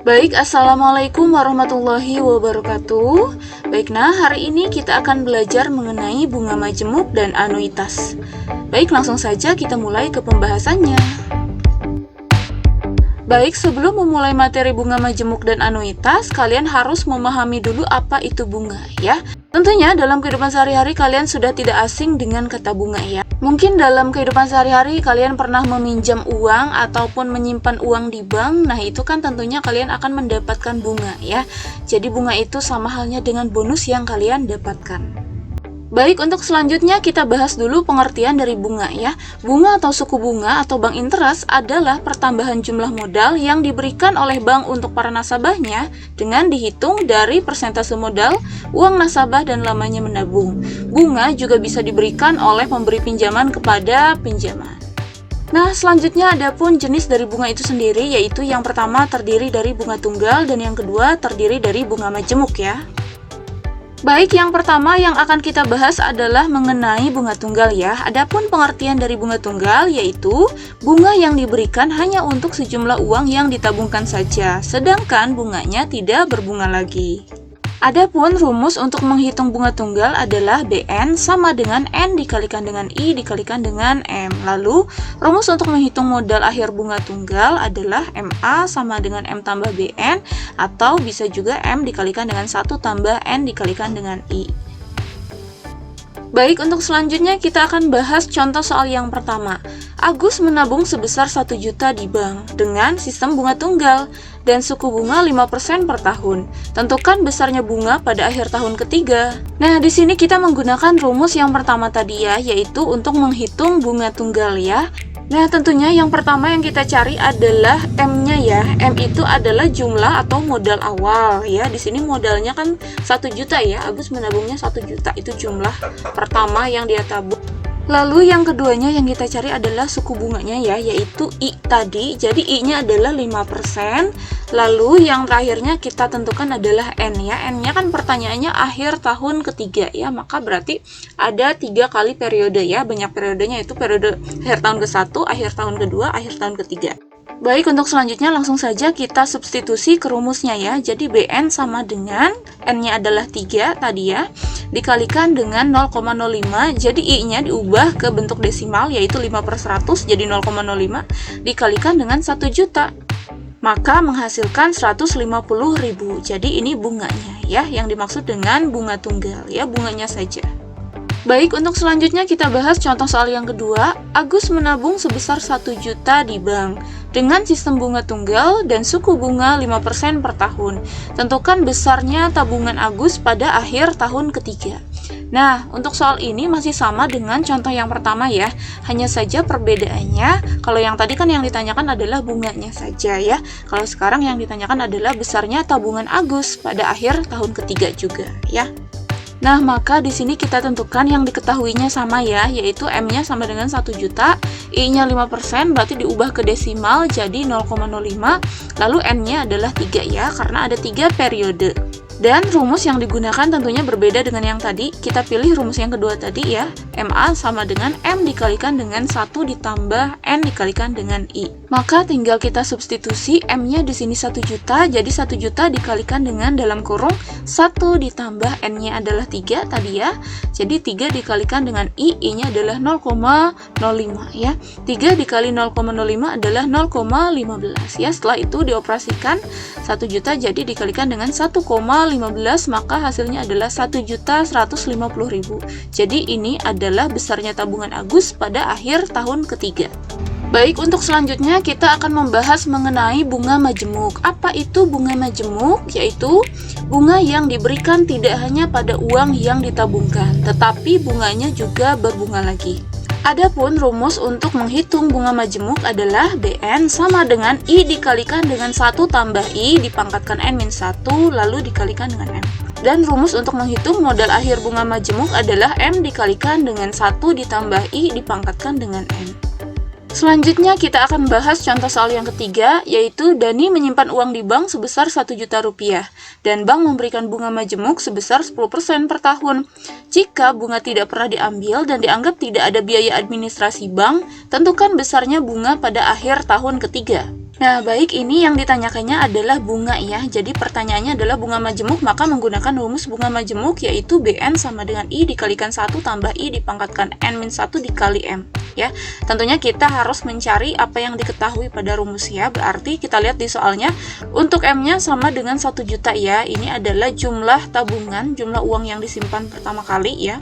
Baik, Assalamualaikum warahmatullahi wabarakatuh. Baik, nah hari ini kita akan belajar mengenai bunga majemuk dan anuitas. Baik, langsung saja kita mulai ke pembahasannya. Baik, sebelum memulai materi bunga majemuk dan anuitas, kalian harus memahami dulu apa itu bunga, ya. Tentunya dalam kehidupan sehari-hari kalian sudah tidak asing dengan kata bunga, ya. Mungkin dalam kehidupan sehari-hari kalian pernah meminjam uang ataupun menyimpan uang di bank. Nah, itu kan tentunya kalian akan mendapatkan bunga, ya. Jadi bunga itu sama halnya dengan bonus yang kalian dapatkan. Baik, untuk selanjutnya kita bahas dulu pengertian dari bunga, ya. Bunga atau suku bunga atau bank interest adalah pertambahan jumlah modal yang diberikan oleh bank untuk para nasabahnya dengan dihitung dari persentase modal, uang nasabah, dan lamanya menabung. Bunga juga bisa diberikan oleh pemberi pinjaman kepada pinjaman. Nah, selanjutnya ada pun jenis dari bunga itu sendiri, yaitu yang pertama terdiri dari bunga tunggal dan yang kedua terdiri dari bunga majemuk, ya. Baik, yang pertama yang akan kita bahas adalah mengenai bunga tunggal, ya. Adapun pengertian dari bunga tunggal yaitu bunga yang diberikan hanya untuk sejumlah uang yang ditabungkan saja, sedangkan bunganya tidak berbunga lagi. Adapun rumus untuk menghitung bunga tunggal adalah BN sama dengan N dikalikan dengan I dikalikan dengan M. Lalu, rumus untuk menghitung modal akhir bunga tunggal adalah MA sama dengan M tambah BN, atau bisa juga M dikalikan dengan 1 tambah N dikalikan dengan I. Baik, untuk selanjutnya kita akan bahas contoh soal yang pertama. Agus menabung sebesar 1 juta di bank dengan sistem bunga tunggal dan suku bunga 5% per tahun. Tentukan besarnya bunga pada akhir tahun ketiga. Nah, di sini kita menggunakan rumus yang pertama tadi, ya, yaitu untuk menghitung bunga tunggal, ya. Nah, tentunya yang pertama yang kita cari adalah M-nya, ya. M itu adalah jumlah atau modal awal, ya. Di sini modalnya kan 1 juta, ya. Agus menabungnya 1 juta. Itu jumlah pertama yang dia tabung. Lalu yang keduanya yang kita cari adalah suku bunganya, ya, yaitu I tadi. Jadi I-nya adalah 5%. Lalu yang terakhirnya kita tentukan adalah N, ya. N-nya kan pertanyaannya akhir tahun ketiga, ya. Maka berarti ada 3 kali periode, ya. Banyak periodenya, itu periode akhir tahun ke-1, akhir tahun kedua, akhir tahun ketiga. Baik, untuk selanjutnya langsung saja kita substitusi ke rumusnya, ya. Jadi BN sama dengan N-nya adalah 3 tadi, ya, dikalikan dengan 0,05. Jadi I-nya diubah ke bentuk desimal, yaitu 5/100, jadi 0,05 dikalikan dengan 1 juta. Maka menghasilkan 150.000. Jadi ini bunganya, ya, yang dimaksud dengan bunga tunggal, ya, bunganya saja. Baik, untuk selanjutnya kita bahas contoh soal yang kedua. Agus menabung sebesar 1 juta di bank dengan sistem bunga tunggal dan suku bunga 5% per tahun. Tentukan besarnya tabungan Agus pada akhir tahun ketiga. Nah, untuk soal ini masih sama dengan contoh yang pertama, ya. Hanya saja perbedaannya, kalau yang tadi kan yang ditanyakan adalah bunganya saja, ya. Kalau sekarang yang ditanyakan adalah besarnya tabungan Agus pada akhir tahun ketiga juga, ya. Nah, maka di sini kita tentukan yang diketahuinya sama, ya, yaitu M-nya sama dengan 1 juta, I-nya 5%, berarti diubah ke desimal jadi 0,05, lalu N-nya adalah 3, ya, karena ada 3 periode. Dan rumus yang digunakan tentunya berbeda dengan yang tadi. Kita pilih rumus yang kedua tadi, ya. MA sama dengan M dikalikan dengan 1 ditambah N dikalikan dengan I. Maka tinggal kita substitusi. M-nya di sini 1 juta, jadi 1 juta dikalikan dengan dalam kurung 1 ditambah N-nya adalah 3 tadi, ya. Jadi 3 dikalikan dengan I, I-nya adalah 0,05, ya. 3 dikali 0,05 adalah 0,15, ya. Setelah itu dioperasikan 1 juta jadi dikalikan dengan 1,15, maka hasilnya adalah 1.150.000. Jadi ini adalah besarnya tabungan Agus pada akhir tahun ketiga. Baik, untuk selanjutnya kita akan membahas mengenai bunga majemuk. Apa itu bunga majemuk? Yaitu bunga yang diberikan tidak hanya pada uang yang ditabungkan, tetapi bunganya juga berbunga lagi. Adapun rumus untuk menghitung bunga majemuk adalah BN sama dengan I dikalikan dengan 1 tambah I dipangkatkan N-1 lalu dikalikan dengan M. Dan rumus untuk menghitung modal akhir bunga majemuk adalah M dikalikan dengan 1 ditambah I dipangkatkan dengan M. Selanjutnya kita akan bahas contoh soal yang ketiga, yaitu Dani menyimpan uang di bank sebesar 1 juta rupiah dan bank memberikan bunga majemuk sebesar 10% per tahun. Jika bunga tidak pernah diambil dan dianggap tidak ada biaya administrasi bank, tentukan besarnya bunga pada akhir tahun ketiga. Nah, baik, ini yang ditanyakannya adalah bunga ya. Jadi pertanyaannya adalah bunga majemuk, maka menggunakan rumus bunga majemuk yaitu Bn sama dengan I dikalikan 1 tambah I dipangkatkan N-1 dikali M ya. Tentunya kita harus mencari apa yang diketahui pada rumus ya. Berarti kita lihat di soalnya untuk M-nya sama dengan 1 juta ya. Ini adalah jumlah tabungan, jumlah uang yang disimpan pertama kali ya.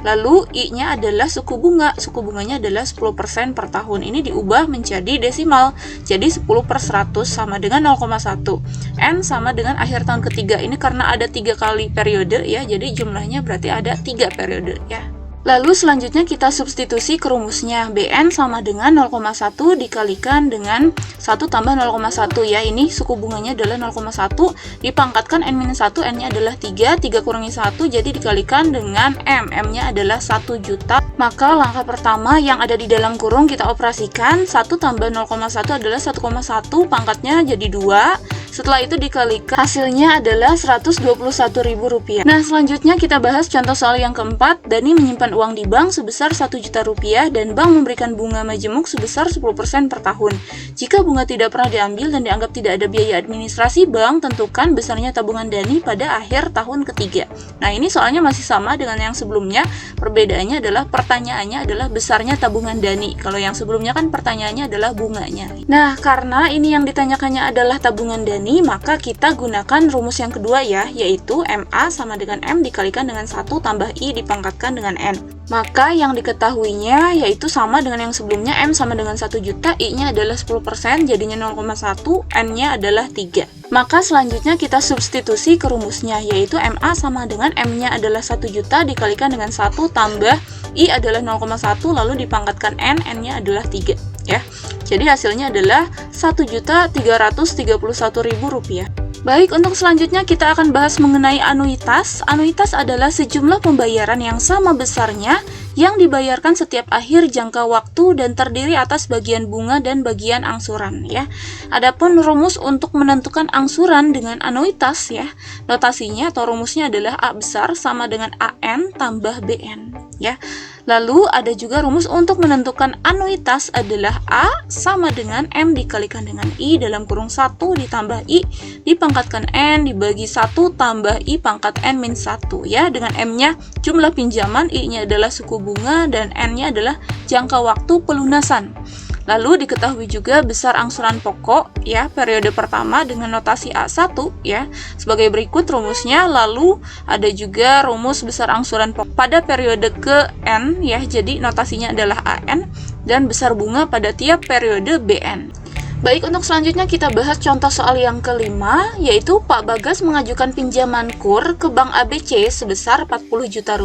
Lalu I-nya adalah suku bunga. Suku bunganya adalah 10% per tahun. Ini diubah menjadi desimal. Jadi 10/100 sama dengan 0,1. N sama dengan akhir tahun ketiga. Ini karena ada 3 kali periode ya. Jadi jumlahnya berarti ada 3 periode ya. Lalu selanjutnya kita substitusi ke rumusnya. Bn sama dengan 0,1 dikalikan dengan 1 tambah 0,1 ya. Ini suku bunganya adalah 0,1 dipangkatkan N-1, N-nya adalah 3, 3 kurangi 1 jadi dikalikan dengan M. M-nya adalah 1 juta. Maka langkah pertama yang ada di dalam kurung kita operasikan. 1 tambah 0,1 adalah 1,1, pangkatnya jadi 2. Setelah itu dikalikan, hasilnya adalah Rp121.000. Nah, selanjutnya kita bahas contoh soal yang keempat. Dani menyimpan uang di bank sebesar Rp1 juta dan bank memberikan bunga majemuk sebesar 10% per tahun. Jika bunga tidak pernah diambil dan dianggap tidak ada biaya administrasi bank, tentukan besarnya tabungan Dani pada akhir tahun ketiga. Nah, ini soalnya masih sama dengan yang sebelumnya. Perbedaannya adalah pertanyaannya adalah besarnya tabungan Dani. Kalau yang sebelumnya kan pertanyaannya adalah bunganya. Nah, karena ini yang ditanyakannya adalah tabungan Dani, maka kita gunakan rumus yang kedua ya, yaitu MA sama dengan M dikalikan dengan 1 tambah I dipangkatkan dengan N. Maka yang diketahuinya yaitu sama dengan yang sebelumnya, M sama dengan 1 juta, I-nya adalah 10%, jadinya 0,1, N-nya adalah 3. Maka selanjutnya kita substitusi ke rumusnya, yaitu MA sama dengan M-nya adalah 1 juta dikalikan dengan 1 tambah I adalah 0,1 lalu dipangkatkan N, N-nya adalah 3 ya. Jadi hasilnya adalah Rp1.331.000. Baik, untuk selanjutnya kita akan bahas mengenai anuitas. Anuitas adalah sejumlah pembayaran yang sama besarnya yang dibayarkan setiap akhir jangka waktu dan terdiri atas bagian bunga dan bagian angsuran ya. Adapun rumus untuk menentukan angsuran dengan anuitas ya, notasinya atau rumusnya adalah A besar sama dengan AN tambah BN ya. Lalu ada juga rumus untuk menentukan anuitas adalah A sama dengan M dikalikan dengan I dalam kurung 1 ditambah I dipangkatkan N dibagi 1 tambah I pangkat N min 1 ya. Dengan M-nya jumlah pinjaman, I-nya adalah suku bunga, dan N-nya adalah jangka waktu pelunasan. Lalu diketahui juga besar angsuran pokok ya periode pertama dengan notasi A1 ya. Sebagai berikut rumusnya. Lalu ada juga rumus besar angsuran pokok pada periode ke N ya. Jadi notasinya adalah AN dan besar bunga pada tiap periode BN. Baik, untuk selanjutnya kita bahas contoh soal yang kelima, yaitu Pak Bagas mengajukan pinjaman KUR ke Bank ABC sebesar Rp40 juta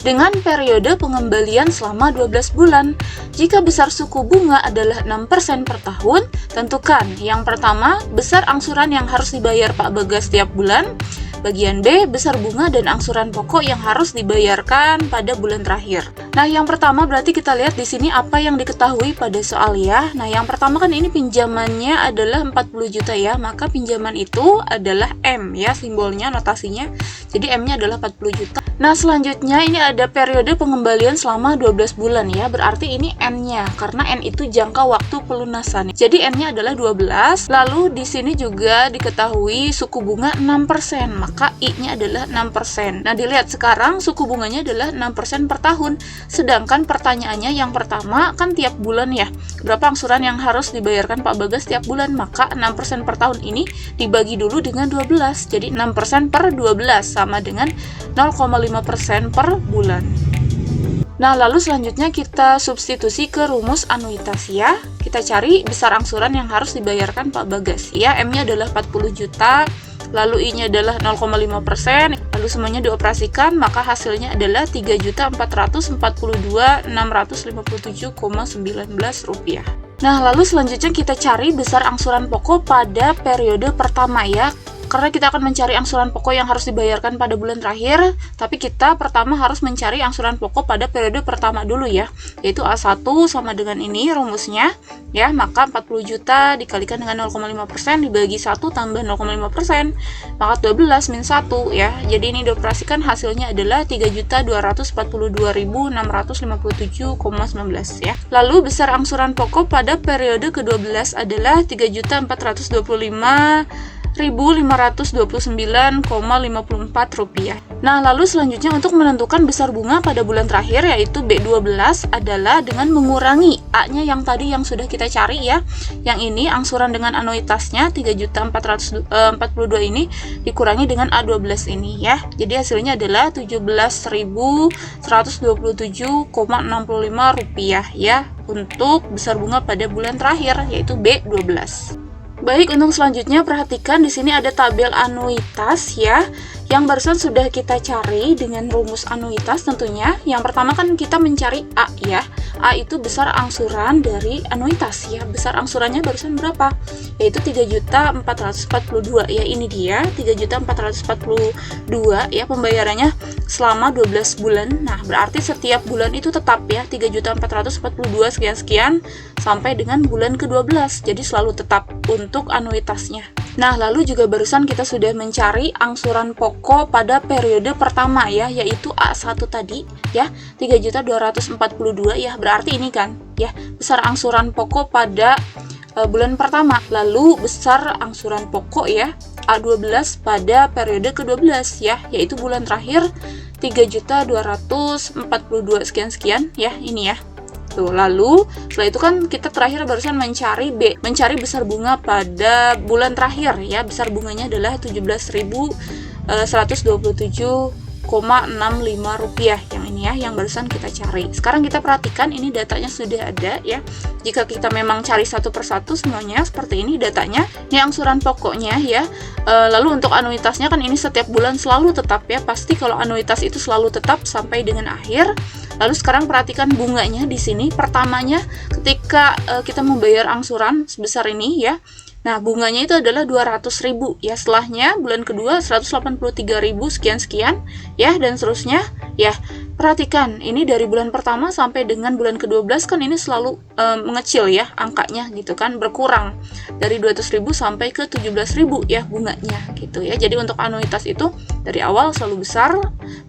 dengan periode pengembalian selama 12 bulan. Jika besar suku bunga adalah 6% per tahun, tentukan yang pertama, besar angsuran yang harus dibayar Pak Bagas setiap bulan. Bagian B, besar bunga dan angsuran pokok yang harus dibayarkan pada bulan terakhir. Nah, yang pertama berarti kita lihat di sini apa yang diketahui pada soal ya. Nah, yang pertama kan ini pinjamannya adalah 40 juta ya, maka pinjaman itu adalah M ya, simbolnya, notasinya. Jadi M-nya adalah 40 juta. Nah, selanjutnya ini ada periode pengembalian selama 12 bulan ya, berarti ini N-nya, karena N itu jangka waktu pelunasan. Jadi N-nya adalah 12, lalu di sini juga diketahui suku bunga 6%, maka I-nya adalah 6%. Nah, dilihat sekarang suku bunganya adalah 6% per tahun, sedangkan pertanyaannya yang pertama kan tiap bulan ya, berapa angsuran yang harus dibayarkan Pak Bagas tiap bulan, maka 6% per tahun ini dibagi dulu dengan 12, jadi 6% per 12 sama dengan 0,5% per bulan. Nah, lalu selanjutnya kita substitusi ke rumus anuitas ya. Kita cari besar angsuran yang harus dibayarkan Pak Bagas ya. M-nya adalah 40 juta, lalu I-nya adalah 0,5%, lalu semuanya dioperasikan, maka hasilnya adalah Rp3.442.657,19. Nah, lalu selanjutnya kita cari besar angsuran pokok pada periode pertama ya. Karena kita akan mencari angsuran pokok yang harus dibayarkan pada bulan terakhir, tapi kita pertama harus mencari angsuran pokok pada periode pertama dulu ya, yaitu A1 sama dengan ini rumusnya ya, maka 40 juta dikalikan dengan 0,5% dibagi 1 tambah 0,5%, maka 12 min 1 ya. Jadi ini dioperasikan hasilnya adalah 3.242.657,19 ya. Lalu besar angsuran pokok pada periode ke-12 adalah 3.425.529,54 rupiah. Nah, lalu selanjutnya untuk menentukan besar bunga pada bulan terakhir yaitu B12 adalah dengan mengurangi A-nya yang tadi yang sudah kita cari ya. Yang ini angsuran dengan anuitasnya 3.442 ini dikurangi dengan A12 ini ya. Jadi hasilnya adalah 17.127,65 rupiah ya untuk besar bunga pada bulan terakhir yaitu B12. Baik, untuk selanjutnya perhatikan di sini ada tabel anuitas ya. Yang barusan sudah kita cari dengan rumus anuitas tentunya. Yang pertama kan kita mencari A ya. A itu besar angsuran dari anuitas ya. Besar angsurannya barusan berapa? Yaitu 3.442 ya. Ini dia 3.442 ya, pembayarannya selama 12 bulan. Nah, berarti setiap bulan itu tetap ya 3.442 sekian-sekian sampai dengan bulan ke-12. Jadi selalu tetap untuk anuitasnya. Nah, lalu juga barusan kita sudah mencari angsuran pokok pada periode pertama ya, yaitu A1 tadi ya, 3.242 ya. Berarti ini kan ya, besar angsuran pokok pada bulan pertama. Lalu besar angsuran pokok ya, A12 pada periode ke-12 ya, yaitu bulan terakhir 3.242 sekian-sekian ya, ini ya. Tuh, lalu setelah itu kan kita terakhir barusan mencari B, mencari besar bunga pada bulan terakhir ya. Besar bunganya adalah 17.127,65 rupiah yang ini ya, yang barusan kita cari. Sekarang kita perhatikan ini datanya sudah ada ya. Jika kita memang cari satu persatu semuanya seperti ini datanya, ini angsuran pokoknya ya. Lalu untuk anuitasnya kan ini setiap bulan selalu tetap ya, pasti kalau anuitas itu selalu tetap sampai dengan akhir. Lalu sekarang perhatikan bunganya di sini. Pertamanya ketika kita membayar angsuran sebesar ini ya. Nah, bunganya itu adalah 200.000 ya. Setelahnya bulan kedua 183.000 sekian-sekian ya, dan seterusnya ya. Perhatikan, ini dari bulan pertama sampai dengan bulan ke-12 kan ini selalu mengecil ya angkanya gitu kan, berkurang dari 200.000 sampai ke 17.000 ya bunganya gitu ya. Jadi untuk anuitas itu dari awal selalu besar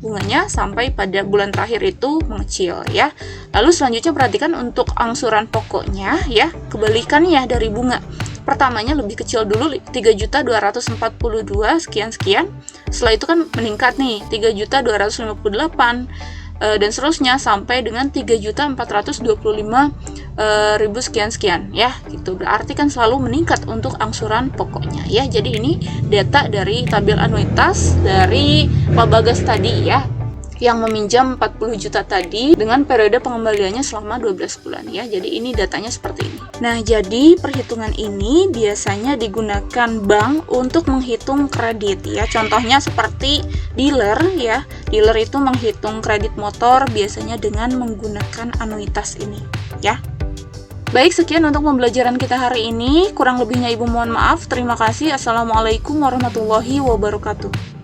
bunganya sampai pada bulan terakhir itu mengecil ya. Lalu selanjutnya perhatikan untuk angsuran pokoknya ya, kebalikannya dari bunga. Pertamanya lebih kecil dulu 3.242 sekian-sekian. Setelah itu kan meningkat nih 3.258 dan seterusnya sampai dengan 3.425.000 sekian-sekian ya gitu. Berarti kan selalu meningkat untuk angsuran pokoknya ya. Jadi ini data dari tabel anuitas dari Pak Bagas tadi ya, yang meminjam 40 juta tadi dengan periode pengembaliannya selama 12 bulan ya. Jadi ini datanya seperti ini. Nah, jadi perhitungan ini biasanya digunakan bank untuk menghitung kredit ya. Contohnya seperti dealer ya. Dealer itu menghitung kredit motor biasanya dengan menggunakan anuitas ini ya. Baik, sekian untuk pembelajaran kita hari ini. Kurang lebihnya Ibu mohon maaf. Terima kasih. Assalamualaikum warahmatullahi wabarakatuh.